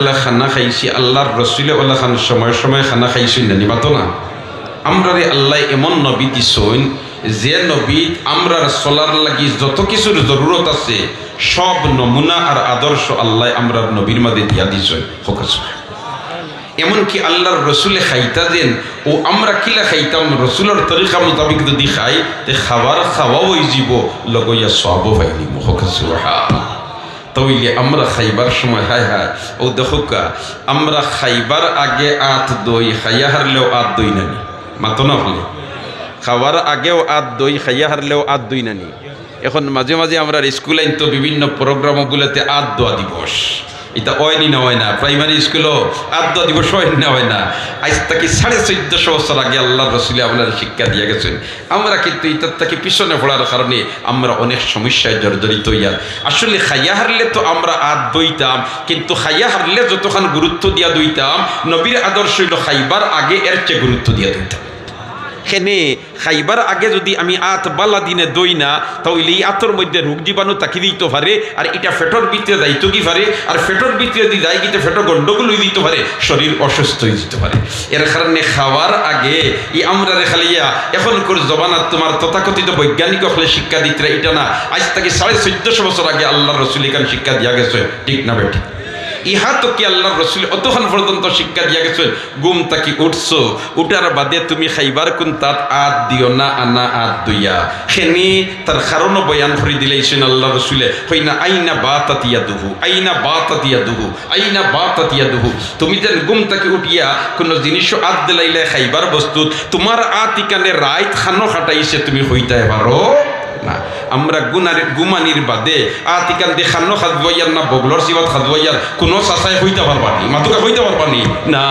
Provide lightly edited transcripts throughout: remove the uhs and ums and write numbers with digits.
খানা খাইছি আল্লাহর রসুলে ওলা খান সময় সময় খানা খাইছি না নিবাতো না আমরা রে আল্লাহ এমন নবী দিছইন যে নবী আমরার চলার লাগি যত কিছুর জরুরত আছে সব নমুনা আর আদর্শ আল্লাহ আমরার নবীর মাঝে দিয়া দিছইন ফোকাস এমনকি আল্লাহর রসুলে খাইতা দেন ও আমরা কিলা খাইতাম রসুলের তরিকা মোতাবিক যদি খাই তে খাবার খাওয়াও ওই জীব লগইয়া সব ভাইনি ফোকাস তইলে আমরা খাইবার সময় হায় হায় ও দেখোকা আমরা খাইবার আগে আত দই খাইয়া হারলেও আত দই নানি মাতো না হলে খাওয়ার আগেও আত দই খাইয়া হারলেও আত দই নানি এখন মাঝে মাঝে আমরা স্কুল আইন তো বিভিন্ন প্রোগ্রামগুলোতে আত দোয়া দিবস এটা হয়নি না হয় না প্রাইমারি স্কুলও আত দোয়া দিবস হয় না হয় না আজ থেকে 1450 বছর আগে আল্লাহ রসুলে আপনার শিক্ষা দিয়ে গেছেন আমরা কিন্তু এটার থেকে পিছনে পড়ার কারণে আমরা অনেক সমস্যায় জর্জরিত হইয়া আসলে খাইয়া হারলে তো আমরা আত দইতাম কিন্তু খাইয়া হারলে যতক্ষণ গুরুত্ব দিয়া দইতাম নবীর আদর্শ হইল খাইবার আগে এর চেয়ে গুরুত্ব দিয়া দইতাম খেনে খাইবার আগে যদি আমি আত বালা দিনে দই না তাহলে এই আতর মধ্যে রোগ জীবাণু তাকি দিতে পারে আর এটা ফেটর ভিতরে যাইতো কি পারে আর ফেটর ভিতরে যদি যাই কিন্তু ফেটো গন্ডগোল হয়ে দিতে পারে শরীর অসুস্থ হয়ে যেতে পারে এর কারণে খাওয়ার আগে এই আমরা রেখালিয়া এখন করে জবানাত তোমার তথাকথিত বৈজ্ঞানিক হলে শিক্ষা দিতে এটা না আজ থেকে 1450 বছর আগে আল্লাহ রসুল এখানে শিক্ষা দিয়া গেছে ঠিক না বেঠিক ইহা তো কি আল্লাহ রসুল অতক্ষণ পর্যন্ত শিক্ষা দিয়া গেছে গুম তাকি উঠছো উঠার বাদে তুমি খাইবার কোন তাত আত দিও না আনা আত দইয়া খেনি তার কারণও বয়ান করে দিলেছেন আল্লাহ রসুলে হই না আইনা বা তাতিয়া দুহু আইনা বা তাতিয়া দুহু আইনা বা তাতিয়া দুহু তুমি যেন গুম তাকি উঠিয়া কোনো জিনিসও আত দিলাইলে খাইবার বস্তু তোমার আত ইকানে রাইত খানো খাটাইছে তুমি হইতে পারো না আমরা গুমানির বাদে আতিকান দেখানো খাদবাইয়ার না বগলর সিবাত খাদবাইয়ার কোনো চাচাই হইতে পারবানি মাতুকা হইতে পারবানি না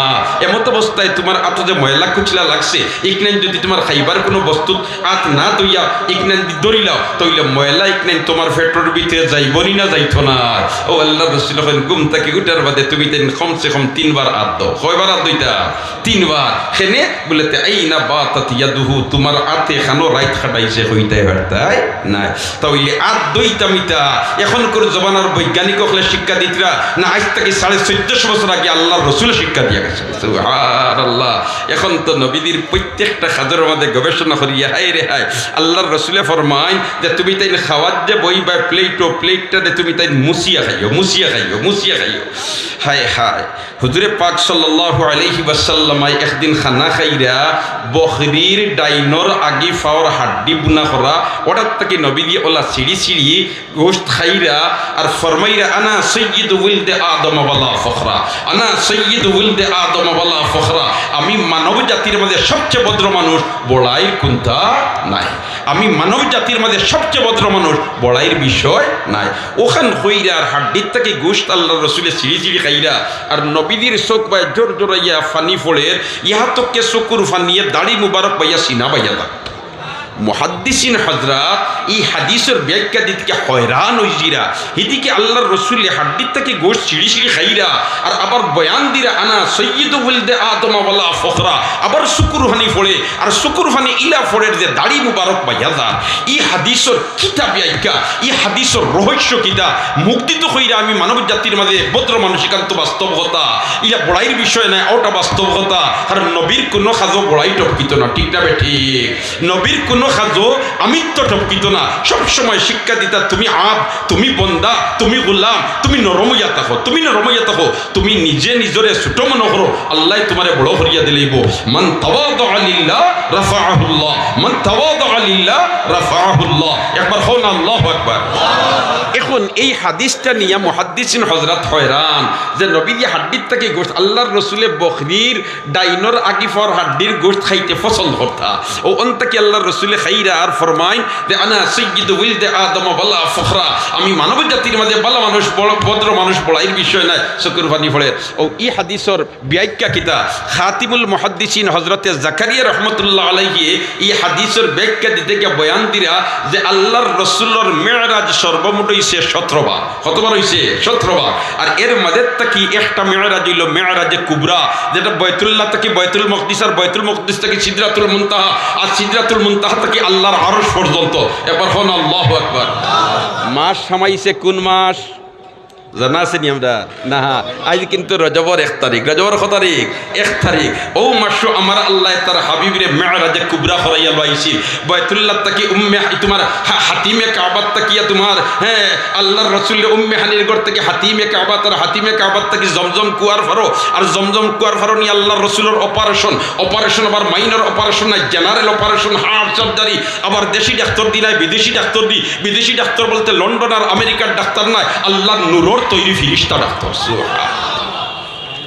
এমত অবস্থায় তোমার আত যে ময়লা কুচলা লাগছে ইকনাইন যদি তোমার খাইবার কোনো বস্তু আত না দইয়া ইকনাইন দরিলাও তইলে ময়লা ইকনাইন তোমার ফেটর ভিতরে যাইবনি না যাইতো না ও আল্লাহ রসুল গুম তাকে উঠার বাদে তুমি তেন কমসে কম 3 বার আত দাও কয়বার আত দইতা 3 বার খেনে বলেতে এই না বা তাতিয়া দুহু তোমার আতে খানো রাইত খাটাইছে হইতে পারতাই না তাহলে আত দইতামিতা এখন করে জবানার বৈজ্ঞানিক হলে শিক্ষা দিতরা না আজ থেকে 1450 বছর আগে আল্লাহ রসুল শিক্ষা দিয়া গেছে সুবহানাল্লাহ এখন তো নবীদের প্রত্যেকটা কাজের মধ্যে গবেষণা করিয়া হাই রে হাই আল্লাহর রসুলে ফরমায় যে তুমি তাই খাওয়ার যে বই বা প্লেটটা তুমি তাই মুছিয়া খাইও হায় হায় হুজুরে পাক সাল্লাল্লাহু আলাইহি ওয়াসাল্লাম একদিন খানা খাইরা বকরির ডাইনর আগি ফাওর হাড্ডি বুনা করা ওটার থেকে নবী দিয়ে ওলা সিঁড়ি গোশত খাইরা আর ফরমাইরা আনা সৈয়দ উলদে আদম ওয়ালা ফখরা আনা সৈয়দ উলদে আদম ওয়ালা ফখরা আমি মানব জাতির মধ্যে সবচেয়ে ভদ্র মানুষ বড়াইয়ের কোনটা নাই আমি মানব জাতির মধ্যে সবচেয়ে ভদ্র মানুষ বড়াইয়ের বিষয় নাই ওখান হইরা আর হাড্ডির থেকে গোশত আল্লাহ রসুলের সিঁড়ি খাইরা আর নবীদের চোখ বাই জোর জোরাইয়া ফানি ফোড়ের ইহা তোকে চকুর ফানিয়ে দাড়ি মুবারক বাইয়া সিনা বাইয়া দাগ মুহাদ্দিসিন হযরত এই হাদিসের ব্যাখ্যা দিতে হয়রান হইজিরা এদিকে আল্লাহর রসুল হাড্ডির থেকে গোশত সিঁড়ি খাইরা আর আবার বয়ান দিরা আনা সৈয়দ উলদে আদম ওয়ালা ফখরা আবার শুকুরহানি ফোড়ে আর শুকুরহানি ইলা ফোড়ের যে দাড়ি মুবারক বাইয়াদা এই হাদিসের কিতাব ব্যাখ্যা এই হাদিসের রহস্য কিতা মুক্তিত হইরা আমি মানব জাতির মাঝে ভদ্র মানসিকান্ত বাস্তবতা ইয়া বড়াইয়ের বিষয় নাই ওটা বাস্তবতা আর নবীর কোনো খাজো বড়াই টপকিত না ঠিক না ঠিক নবীর কোনো খাজো আমিত্ব টপকিত না সবসময় শিক্ষা দিতা তুমি আব তুমি বন্দা তুমি গোলাম তুমি নরমইয়া থাকো তুমি নিজে নিজরে ছোট মনে করো আল্লাহ তোমারে বড় করিয়া দিলেইব মান তাওয়াদা লিল্লাহ রাফাআহুল্লাহ মান তাওয়াদা লিল্লাহ রাফাআহুল্লাহ একবার হন আল্লাহু আকবার এখন এই হাদিসটা নিয়ে মুহাদ্দিসিন হযরত হয়রান যে নবী দিয়ে হাড্ডির থেকে গোশত আল্লাহর রসুলে বকরির ডাইনর আগিফর হাড্ডির গোশত খাইতে পছন্দ করতা ও অন্তকে আল্লাহর রসুলে খাইরা আর ফরমায় যে আনা সৈয়দ উলদে আদম ওয়ালা ফখরা আমি মানব জাতির মধ্যে ভালো মানুষ বড় ভদ্র মানুষ বড়াইয়ের বিষয় নাই শুকুরবানি ফলে ও এই হাদিসের ব্যাখ্যা কিতা খাতিমুল মুহাদ্দিসিন হযরতে জাকারিয়া রাহমাতুল্লাহ আলাইহি এই হাদিসের ব্যাখ্যা দিতে গিয়ে বয়ান দিরা যে আল্লাহর রসুলের মেরাজ সর্বমোট হইছে 17 বার কতবার হইছে 17 বার আর এর মধ্যে থেকে একটা মেরাজ হইল মেরাজে কুবরা যেটা বাইতুল্লাহ থেকে বাইতুল মুকদ্দিস আর বাইতুল মুকদ্দিস থেকে সিদরাতুল মুনতাহা আর সিদরাতুল মুনতাহা থেকে আল্লাহর আরশ পর্যন্ত এবার হন আল্লাহু আকবার মাস সামাইছে কোন মাস জানা আছে নি আমরা না আজ কিন্তু রজবর 1 তারিখ রজবর কত তারিখ 1 তারিখ ও মাসো আমার আল্লাহ তার হাবিবরে মেরাজে কুবরা করাইয়া লইছিল বাইতুল্লাহ তাকি উম্মে তোমার হাতিমে কাবা তাকিয়া তোমার হ্যাঁ আল্লাহর রাসূল উম্মে হানির ঘর থেকে হাতিমে কাবা তার হাতিমে কাবা তাকি জমজম কুয়ার ফারো আর জমজম কুয়ার ফারো নি আল্লাহর রাসূলের অপারেশন আবার মাইনর অপারেশন না জেনারেল অপারেশন হার্ট সার্জারি আবার দেশি ডাক্তার দি নাই বিদেশি ডাক্তার দি বিদেশি ডাক্তার বলতে লন্ডন আর আমেরিকার ডাক্তার নয় আল্লাহর নূরের তৈরি ফিরিস্তা ডাক্তার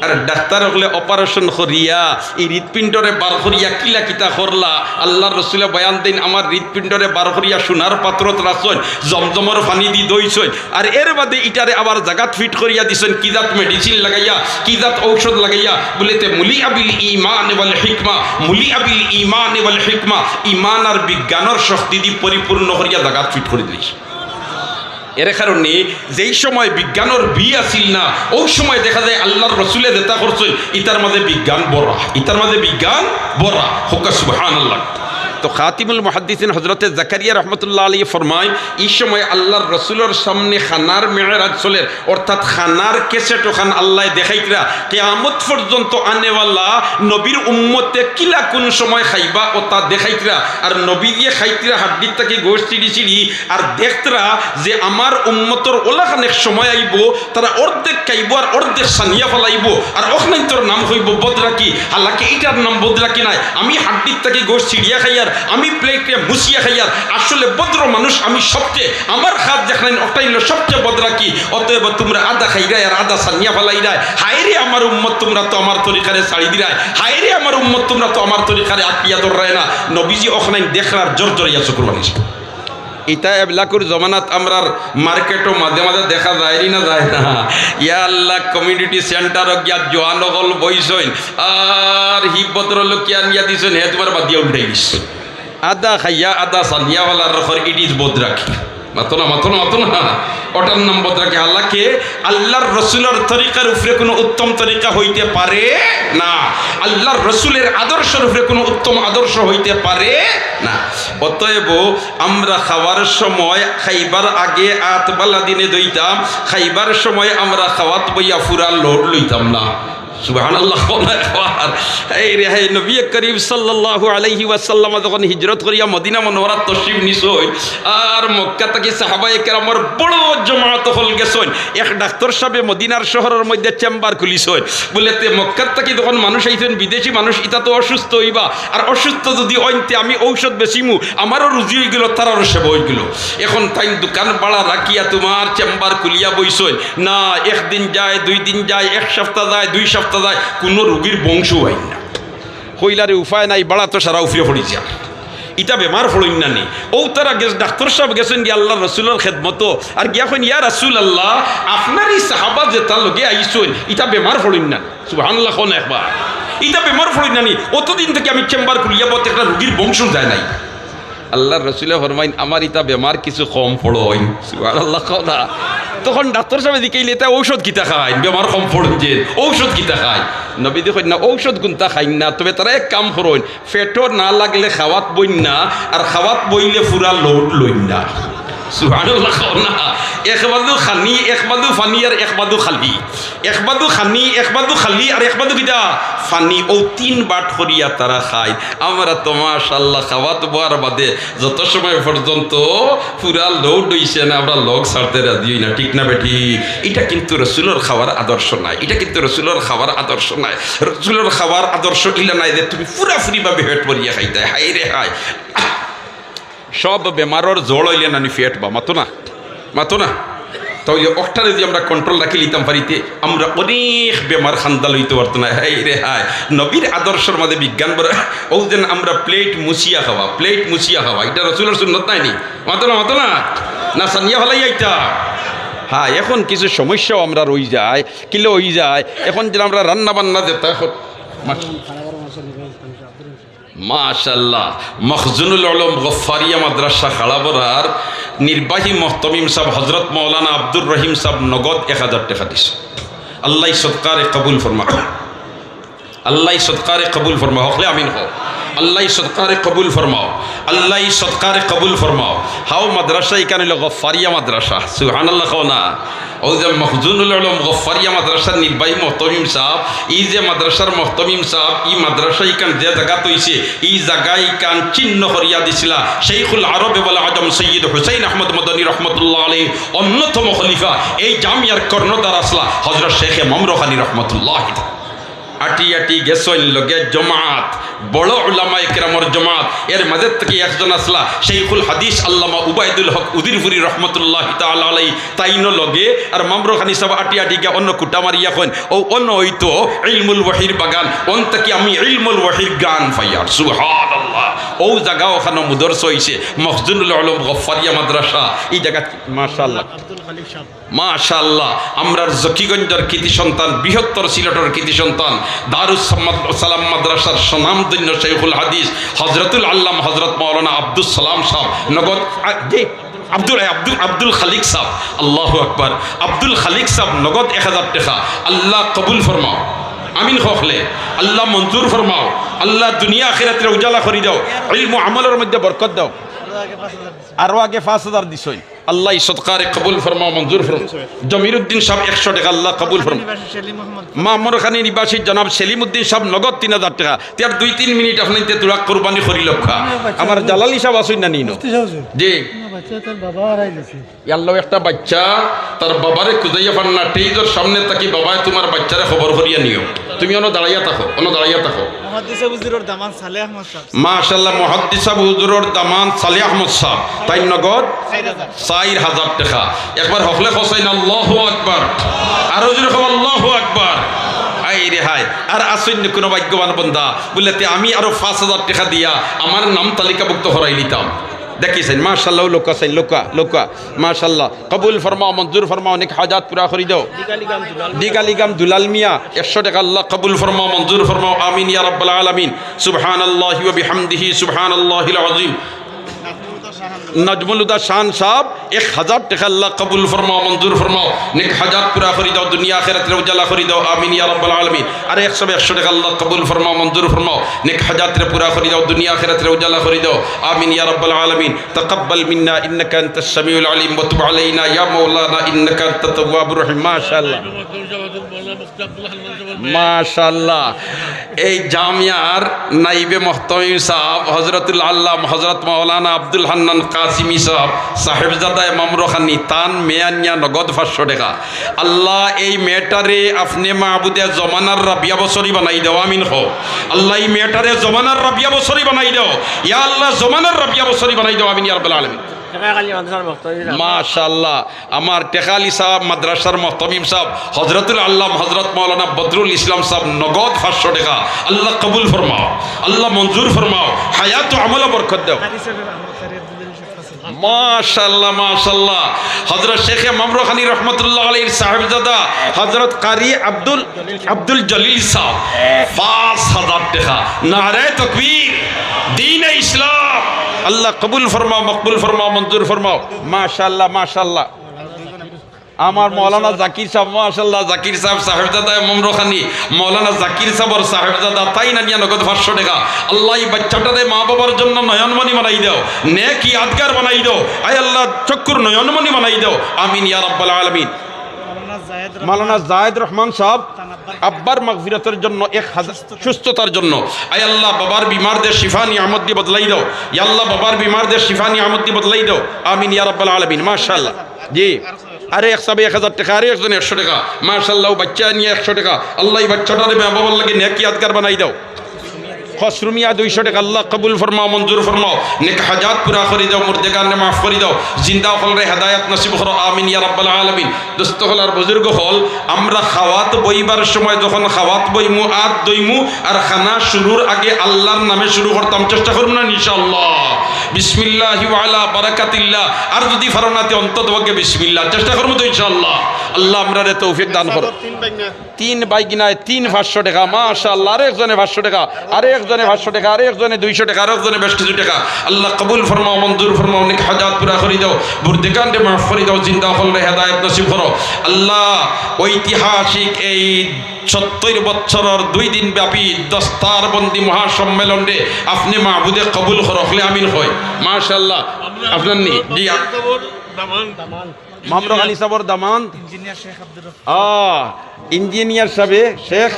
আর ডাক্তার হলে অপারেশন করিয়া এই হৃৎপিণ্ডরে বার করিয়া কিলা কিতা করলা আল্লাহর রাসূলে বয়ান দিন আমার হৃৎপিণ্ডরে বার করিয়া সোনার পাত্রত রাখছেন জমজমর পানি দি দইছেন আর এর বাদে ইটারে আবার জাগাত ফিট করিয়া দিছেন কিজাত মেডিসিন লাগাইয়া কিজাত ঔষধ লাগাইয়া বলেতে মুলি আবিল ঈমান ওয়াল হিকমা মুলি আবিল ঈমান ওয়াল হিকমা ঈমান আর বিজ্ঞানের শক্তি দি পরিপূর্ণ করিয়া জাগাত ফিট করে দিয়েছে এর কারণে যেই সময় বিজ্ঞানের বি আসিল না ওই সময় দেখা যায় আল্লাহর রাসূলে যেটা করছেন ইতার মাঝে বিজ্ঞান বড়া ইতার মাঝে বিজ্ঞান বড়া হোক সুবহানাল্লাহ তো খাতিমুল মুহাদ্দিসিন হযরতে জাকারিয়া রাহমাতুল্লাহ আলাইহি ফরমায় এই সময় আল্লাহর রাসূলের সামনে খানার মেরাজ চলে অর্থাৎ খানার কেসেট ওখান আল্লাহ দেখাইতরা কিয়ামত পর্যন্ত আনেওয়ালা নবীর উম্মতে কিলা কোন সময় খাইবা ও তা দেখাইতরা আর নবী দিয়ে খাইতরা হাড্ডির থেকে গোশত চিড়ি আর দেখতরা যে আমার উম্মতর ওলাখানেক সময় আইব তারা অর্ধেক খাইব আর অর্ধেক সানিয়া ফলাইব আর ওখানে তোর নাম হইব বদরাকি হালাকি এটার নাম বদরাকি নাই আমি হাড্ডির থেকে গোশত চিড়িয়া খাইয়ার আমি প্লেটে মুসিয়া খাইয়ার আসলে বদ্র মানুষ আমি সবচেয়ে আমার হাত দেখলেন ওটাই হলো সবচেয়ে বদরাকি অতএব তোমরা আদা খাইরাই আর আদা সানিয়া ফেলাইরাই হায়রে আমার উম্মত তোমরা তো আমার তরিকারে ছাড়ি দিরাই হায়রে আমার উম্মত তোমরা তো আমার তরিকারে আটকিয়া ধরায় না নবীজি ওখানে দেখলার জোর জড়িয়া শুক্রবানি ইটা এবলাকুর জমানাত আমরার মার্কেটও মাঝে মাঝে দেখা যায় না যায় না ইয়া আল্লাহ কমিউনিটি সেন্টার গিয়া জোয়ানগল বইছইন আর হিব্বতর লোকিয়া নিয়া দিছেন হে তোমার বাদ দিয়া উল্টাই দিস আদা খাইয়া আদা সানিয়াওয়ালার রখর ইট ইজ বদরাকি মাতো না ওটার নাম বদরাকি আল্লাহকে আল্লাহর রসুলের তরিকার উপরে কোনো উত্তম তরিকা হইতে পারে না আল্লাহর রসুলের আদর্শের উপরে কোনো উত্তম আদর্শ হইতে পারে না অতএব আমরা খাওয়ার সময় খাইবার আগে আতবালা দিনে দইতাম খাইবার সময় আমরা খাওয়াত বইয়া ফুরা লোড লইতাম না সুবহানাল্লাহ এই রে হে নবী করিম সাল্লাল্লাহু আলাইহি ওয়াসাল্লাম যখন হিজরত করিয়া মদিনা মুনওয়ারাত তশরিফ নিছই আর মক্কা থেকে সাহাবায়ে কেরামের বড় জামাত হল গেছন এক ডাক্তার সাহেব মদিনার শহরের মধ্যে চেম্বার খুলিছই বলেতে মক্কা থেকে যখন মানুষ আইছেন বিদেশি মানুষ এটা তো অসুস্থ হইবা আর অসুস্থ যদি অন্তে আমি ঔষধ বেশিমু আমারও রুজি হয়ে গেল তারারও সেবা হয়ে গেল এখন তাই দোকান পাড়া রাখিয়া তোমার চেম্বার খুলিয়া বইছই না একদিন যায় 2 দিন যায় 1 সপ্তাহ যায় 2 সপ্তাহ যায় কোনো রোগীর বংশ হয় না হইলারে উপায় নাই বাড়া তো সারা উফিয়ে পড়িছে ইটা বেমার ফলইন না নি ও তারা ডাক্তার সাহেব গেছেন গিয়া আল্লাহ রসুলের খেদমতো আর গিয়া কইন ইয়া রাসূল আল্লাহ আপনারই সাহাবা যেটা লগে আইসুন ইটা বেমার ফলইন না সুবহানাল্লাহ কোন একবার ইটা বেমার ফলইন না নি অতদিন থেকে আমি চেম্বার খুলিয়া বলতে একটা রোগীর বংশ যায় নাই আল্লাহর রসুলে ফরমাইন আমার ইটা বেমার কিছু কম ফলইন সুবহানাল্লাহ কোনা তখন ডাক্তার সাহেব দিকেইলে এটা ঔষধ কিতা খায় বেমার কম ফলন যে ঔষধ কিতা খায় নবী দেখুন না ঔষধ গুনতা খাই না তবে তারা এক কাম করুন পেটও না লাগলে খাওয়াত বইন না আর খাওয়াত বইলে ফুরা লোড লইন না সুবহানাল্লাহ না একবাদু খানি একবাদু ফানি আর একবাদু খালি একবাদু খানি একবাদু খালি আর একবাদু কিটা ফানি ও 3 বাট করিয়া তারা খায় আমরা তো মাশাআল্লাহ খাওয়াত বোয়ার বাদে যত সময় পর্যন্ত পুরা লোড হইছে না আমরা লগ ছাড়তে রাজি হই না ঠিক না বেটি এটা কিন্তু রাসূলের খাওয়ার আদর্শ নাই এটা কিন্তু রাসূলের খাওয়ার আদর্শ নাই রাসূলের খাওয়ার আদর্শ ইলা নাই যে তুমি পুরাপুরি ভাবে পেট ভরিয়া খাইতে হাই রে হাই সব বেমারর জোড় হইলে নানি ফেট বা মাতো না তো ওটারে যদি আমরা কন্ট্রোল রাখি লিতাম পারিতে আমরা অনেক বেমার খান্দা লইতে পারতো না হাই রে হাই নবীর আদর্শের মধ্যে বিজ্ঞান বড় ও যেন আমরা প্লেট মুছিয়া খাওয়া এটা রাসূলের সুন্নত নাই নি মাতো না সানিয়া ফেলাই এইটা হ্যাঁ এখন কিছু সমস্যাও আমরা রই যায় কিলে হই যায় এখন যেন আমরা রান্না বান্না যেতে মাশাআল্লাহ মখজুনুল উলুম গফফারিয়া মাদ্রাসা খাড়াবরার নির্বাহী মুহতামিম সাহেব হযরত মাওলানা আব্দুর রহিম সাহেব নগদ 1000 টাকা দিছে আল্লাহ সদকারে কবুল ফরমা হকলে আমিন হো আল্লাহ সদকারে কবুল ফরমাও, আল্লাহ সদকারে কবুল ফরমাও। হাও মাদ্রাসা এখানে হলো গফারিয়া মাদ্রাসা, সুবহানাল্লাহ খাও না। ও যে মখজুনুল আলম গফারিয়া মাদ্রাসার নির্বাহী মহতমিম সাহেব, এই যে মাদ্রাসার মহতমিম সাহেব, এই মাদ্রাসা ইকান যে জায়গা তৈছে, এই জায়গায় ইকান চিহ্ন করিয়া দিছিলা শেখুল আরবে বলে আজম সৈয়দ হুসাইন আহমদ মদনী রহমতুল্লাহ আলী অন্যতম খলিফা এই জামিয়ার কর্ণধার আসলা হজরত শেখ ইমাম রুহানী রহমতুল্লাহ। আটি আটি গেছইন লগে জমাত, বড় উলামায়ে কেরামর জমাত, এর মাঝে থেকে একজন আসলা শেখুল হাদিস আল্লামা উবাইদুল হক উদিরপুরি রহমতুল্লাহ তাআলা আলাইহি তাইনো লগে আর মামরু খানি সাহেব আটি আটি গিয়া অন্য কুটা মারিয়া কইন ও অন্য হইতো ইলমুল ওয়াহির বাগান, অন থেকে আমি ইলমুল ওয়াহির গান ফাইয়ার সুবহানাল্লাহ। ও জায়গা ওখানে মুদরস হইছে মখজুনুল আলম গফারিয়া মাদ্রাসা, এই জায়গা মাশাআল্লাহ মাশাআল্লাহ। আমরার জকিগঞ্জের কৃতি সন্তান, বৃহত্তর সিলেটের কৃতি সন্তান, দারুস সালাম মাদ্রাসার সুনামধন্য শেখুল হাদিস হজরতুল আল্লাম হজরত মাওলানা আব্দুল সালাম সাহেব নগদ আব্দুল খালিক সাহেব, আল্লাহু আকবার, আব্দুল খালিক সাহেব নগদ 1000 টাকা। আল্লাহ কবুল ফরমাও, আমিন হকলে আল্লাহ মঞ্জুর ফরমাও, আল্লাহ দুনিয়া আখিরাতের উজালা করি দাও, ইলম আমলের মধ্যে বরকত দাও। আরো আগে 5000 দিছই, আল্লাহ সদকারে কবুল ফরমাও, মঞ্জুর ফরমাও। জমিরউদ্দিন সাহেব 100 টাকা, আল্লাহ কবুল ফরমাও। মামর খানি নিবাসী জনাব সেলিমউদ্দিন সাহেব নগদ 3000 টাকা। তার 2-3 মিনিট আপনাইতে তুরা কুরবানি করি লক্ষা। আমার জালালি সাহেব আসুন না নিনো জি আল্লাহ একটা বাচ্চা তার বাবারে খুঁজাইয়া পান না, টেইজর সামনে তাকি বাবায় তোমার বাচ্চারে খবর করিয়া নিও, তুমি অন্য দাঁড়াইয়া থাকো, অন্য দাঁড়াইয়া থাকো। মাশাআল্লাহ মুহাদ্দিস হুজুরের দামান সালেহ আহমদ সাহেব তাই নগদ 4000 টাকা। একবার হকলে হোসেন আল্লাহু আকবার, আরো জোরে কও আল্লাহু আকবার। আই রে হায়, আর আসইন কোন ভাগ্যবান বান্দা বলতে আমি আরো 5000 টাকা দিয়া আমার নাম তালিকাভুক্ত করাই নিতাম। দেখিছেন মাশাআল্লাহ, লোকা চাই লোকা লোকা মাশাআল্লাহ। কবুল ফরমাও, মঞ্জুর ফরমাও, অনেক হাজাত পুরা করি দাও। দিগালিগাম দুলাল মিয়া 100 টাকা, আল্লাহ কবুল ফরমাও, মঞ্জুর ফরমাও, আমিন ইয়া রাব্বাল আলামিন। সুবহানাল্লাহি ওয়া বিহামদিহি সুবহানাল্লাহিল আযীম। নজমুল উদা শান সাহেব 1000 টাকা, আল্লাহ কবুল ফরমাও, মঞ্জুর ফরমাও, নেক হাজাত পুরা করি দাও, দুনিয়া আখিরাতের উজালা করি দাও, আমিন ইয়া রাব্বাল আলামিন। আর 100 টাকা, আল্লাহ কবুল ফরমাও, মঞ্জুর ফরমাও, নেক হাজাতের পুরা করি দাও, দুনিয়া আখিরাতের উজালা করি দাও, আমিন ইয়া রাব্বাল আলামিন। তাকাব্বাল মিন্না ইন্নাকা আনতাস সামিউল আলিম ওয়া তুব আলাইনা ইয়া মাওলানা ইন্নাকা আনতাত তাওয়াবুর রহিম। মাশাআল্লাহ মাশাআল্লাহ। এই জামিয়ার নাইবে মুহতামিম সাহেব হযরতুল আল্লাম হযরত মাওলানা আব্দুল হান্নান কাসিমি সাহেব সাহেবজাদা ইমাম রুহানী তান মেয়ানিয়া নগদ 500 টাকা। আল্লাহ এই মেয়েটারে আপনি মাহবুদে জমানার রাবিয়া বছরই বানাই দাও, আমিন হো। আল্লাহ এই মেয়েটারে জমানার রাবিয়া বছরই বানাই দাও, ইয়া আল্লাহ জমানার রাবিয়া বছরই বানাই দাও, আমিন ইয়া রাব্বাল আলামিন। মাশাআল্লাহ। আমার টেকালি সাহেব মাদ্রাসার মুহতামিম সাহেব হযরতুল আল্লাম হযরত মাওলানা বদরুল ইসলাম সাহেব নগদ 500 টাকা, আল্লাহ কবুল ফরমাও, আল্লাহ মঞ্জুর ফরমাও, হায়াত ও আমলে বরকত দাও। মাশাআল্লাহ মাশাআল্লাহ। হযরত শেখ ইমাম রুহানী রাহমাতুল্লাহ আলাইহির সাহেবজাদা হযরত কারি আব্দুল জলিল সাহেব 5000 টাকা। নারে তাকবীর, দ্বীন ইসলাম, আল্লাহ কবুল ফরমাও, মকবুল ফরমাও, মঞ্জুর ফরমাও। মাশাআল্লাহ মাশাআল্লাহ। আমার মৌলানা জাকির সাহেব মাশাআল্লাহ, জাকির সাহেব সাহেবজাদা ইমাম রুহানী, মৌলানা জাকির সাহেবর সাহেবজাদা তাই না নিয়া নগদ 500 টাকা। আল্লাহ এই বাচ্চাটারে মা বাবার জন্য নয়নমণি বানাই দাও, নেক ইয়াদগার বানাই দাও, আয় আল্লাহ চক্ষুর নয়নমণি বানাই দাও, আমিন ইয়া রাব্বাল আলামিন। মাওলানা জায়েদ রহমান সাহেব আব্বার মাগফিরাতের জন্য 1000 সুস্থতার জন্য, আয় আল্লাহ বাবার বিমারদের শিফা নিয়ামত দিয়ে বদলাই দাও, ইয়া আল্লাহ বাবার বিমারদের শিফা নিয়ামত দিয়ে বদলাই দাও, আমিন ইয়া রাব্বাল আলামিন। মাশাআল্লাহ জি। আরে 1000 টাকা, আরে একজন 100 টাকা। মাশাআল্লাহ বাচ্চা নিয়ে 100 টাকা, আল্লাহ এই বাচ্চাটারে মা বাবার লাগে নেক ইয়াদগার বানাই দাও। খসরুমিয়া 200 টাকা, আল্লাহ কবুল ফরমাও, মঞ্জুর ফরমাও, নেক হাজাত পুরা করি দাও, মুর্দেগানে মাফ করি দাও, জিন্দা হলরে হেদায়েত নসিব করো, আমিন ইয়া রাব্বাল আলামিন। দোস্ত হল আর বুজুর্গ হল, আমরা খাওয়াত বইবার সময় যখন খাওয়াত বইমু আর দইমু আর খানা শুরুর আগে আল্লাহর নামে শুরু করতাম, চেষ্টা করব না ইনশাআল্লাহ। বিসমিল্লাহি ওয়া আলা বারাকাতিল্লাহ। আর যদি ফারনাতে অন্ততপক্ষে বিসমিল্লাহ চেষ্টা করব তো ইনশাআল্লাহ। আল্লাহ আমরারে তৌফিক দান করো। 3 বাইগিনায় 500 টাকা, মাশাআল্লাহ। আরেকজনে 500 টাকা, আরেক একজনে 500 টাকা, আর একজনে 200 টাকা, আর একজনে বেশ কিছু টাকা। আল্লাহ কবুল ফরমাও, মঞ্জুর ফরমাও, অনেক হাজাত পুরা করে দাও, বুরদিকানকে মাফ করে দাও, জিন্দা হলে হেদায়েত নসিব করো। আল্লাহ ঐতিহাসিক এই 70 বছরের 2 দিন ব্যাপী দস্তারবন্দি মহাসম্মেলনে আপনি মাহবুদে কবুল করলে আমিন হয়। মাশাআল্লাহ। আপনার নি জি মামরুখ আলী সাবর দামান, ইঞ্জিনিয়ার শেখ আব্দুর রফ, ইঞ্জিনিয়ার সাহেব শেখ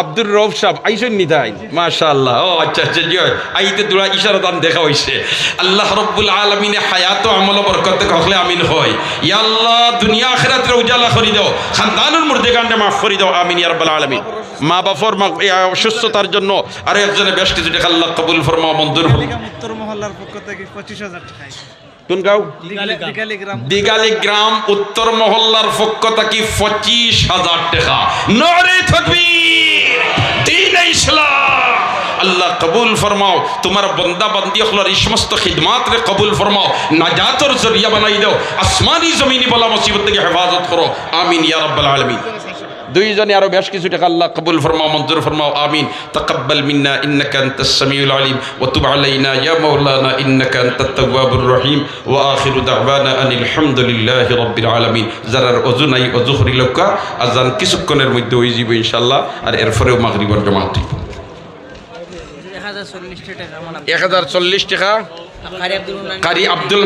আব্দুর রউফ সাহেব আইসেন নি তাই? মাশাআল্লাহ। ও আচ্ছা আচ্ছা, জি আইতে দুরা ইশারা দান দেখা হইছে। আল্লাহ রাব্বুল আলামিনে হায়াত ও আমল বরকত হলে আমিন হয়। ইয়া আল্লাহ দুনিয়া আখিরাতের উজালা করে দাও, খানদানুল মুর্দেগানকে মাফ করে দাও, আমিন ইয়া রাব্বাল আলামিন। মা বাবার অসুস্থতার জন্য আর একজনে বেশ কিছু টাকা আল্লাহ কবুল ফরমাও, মঞ্জুর ফরমাও। উত্তর মহল্লার পক্ষ থেকে 25,000 টাকা। কোন গাঁও? দিগালি গ্রাম উত্তর মহল্লার পক্ষ থেকে 25,000 টাকা। নারে তাকবীর, দ্বীন ইসলাম। আল্লাহ কবুল ফরমাও, তোমার বন্দা বান্দি হলার এই সমস্ত খিদমাত রে কবুল ফরমাও, নাজাতের জরিয়া বানাই দাও, আসমানি জমিনি বলা মুসিবত থেকে হেফাজত করো, আমিন ইয়া রাব্বাল আলামিন। দুইজনে আরো বেশ কিছু টাকা আল্লাহ কবুল ফরমাও, মঞ্জুর ফরমাও, আমিন। তাকাব্বাল মিন্না ইন্নাকা আনতাস সামিউল আলিম ওয়া তুব আলাইনা ইয়া মাওলানা ইন্নাকা আনতাত তাওয়াবুর রহিম ওয়া আখিরু দাওয়ানা আনিল হামদুলিল্লাহি রাব্বিল আলামিন। যারার ওযু নাই ওযু করি লক্কা, আজান কিছুক্ষণের মধ্যে হয়ে যাবে ইনশাআল্লাহ, আর এরপরেও মাগরিবের জামাত 1040 টাকা। 1040 টাকা। কারি আব্দুল